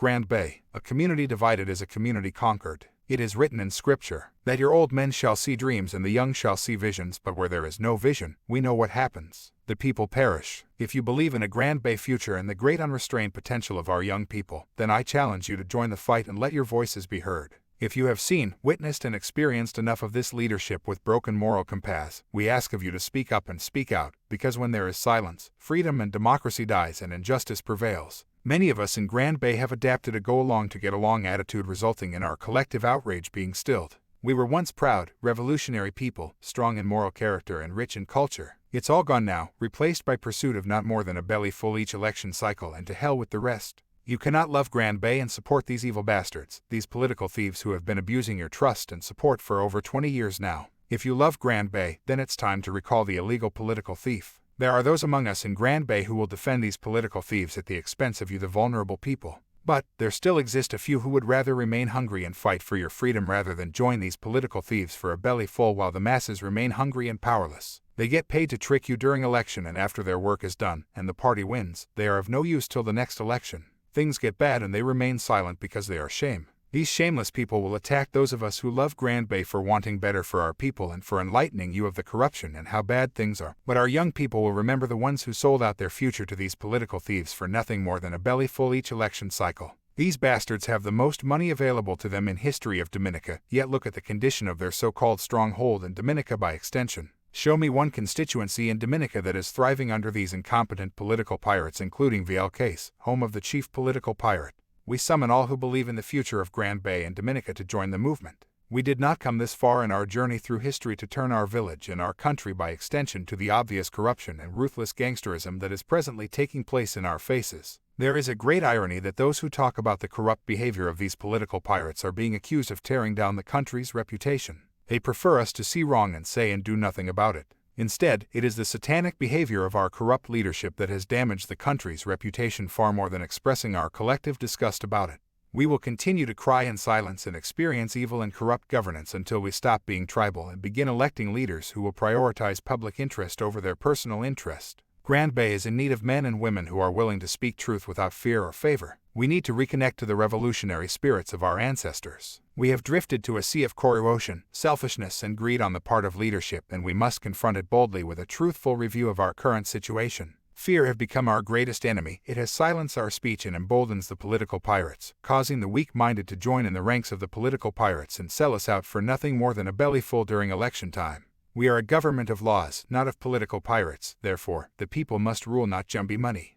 Grand Bay, a community divided is a community conquered. It is written in Scripture that your old men shall see dreams and the young shall see visions, but where there is no vision, we know what happens. The people perish. If you believe in a Grand Bay future and the great unrestrained potential of our young people, then I challenge you to join the fight and let your voices be heard. If you have seen, witnessed, and experienced enough of this leadership with broken moral compass, we ask of you to speak up and speak out, because when there is silence, freedom and democracy dies and injustice prevails. Many of us in Grand Bay have adapted a go-along-to-get-along attitude, resulting in our collective outrage being stilled. We were once proud, revolutionary people, strong in moral character and rich in culture. It's all gone now, replaced by pursuit of not more than a belly full each election cycle, and to hell with the rest. You cannot love Grand Bay and support these evil bastards, these political thieves who have been abusing your trust and support for over 20 years now. If you love Grand Bay, then it's time to recall the illegal political thief. There are those among us in Grand Bay who will defend these political thieves at the expense of you, the vulnerable people. But there still exist a few who would rather remain hungry and fight for your freedom rather than join these political thieves for a belly full, while the masses remain hungry and powerless. They get paid to trick you during election, and after their work is done and the party wins, they are of no use till the next election. Things get bad and they remain silent because they are shame. These shameless people will attack those of us who love Grand Bay for wanting better for our people and for enlightening you of the corruption and how bad things are. But our young people will remember the ones who sold out their future to these political thieves for nothing more than a belly full each election cycle. These bastards have the most money available to them in history of Dominica, yet look at the condition of their so-called stronghold in Dominica by extension. Show me one constituency in Dominica that is thriving under these incompetent political pirates, including Vieques, home of the chief political pirate. We summon all who believe in the future of Grand Bay and Dominica to join the movement. We did not come this far in our journey through history to turn our village and our country by extension to the obvious corruption and ruthless gangsterism that is presently taking place in our faces. There is a great irony that those who talk about the corrupt behavior of these political pirates are being accused of tearing down the country's reputation. They prefer us to see wrong and say and do nothing about it. Instead, it is the satanic behavior of our corrupt leadership that has damaged the country's reputation far more than expressing our collective disgust about it. We will continue to cry in silence and experience evil and corrupt governance until we stop being tribal and begin electing leaders who will prioritize public interest over their personal interest. Grand Bay is in need of men and women who are willing to speak truth without fear or favor. We need to reconnect to the revolutionary spirits of our ancestors. We have drifted to a sea of corruption, selfishness, and greed on the part of leadership, and we must confront it boldly with a truthful review of our current situation. Fear has become our greatest enemy. It has silenced our speech and emboldens the political pirates, causing the weak-minded to join in the ranks of the political pirates and sell us out for nothing more than a bellyful during election time. We are a government of laws, not of political pirates. Therefore, the people must rule, not Jumbie money.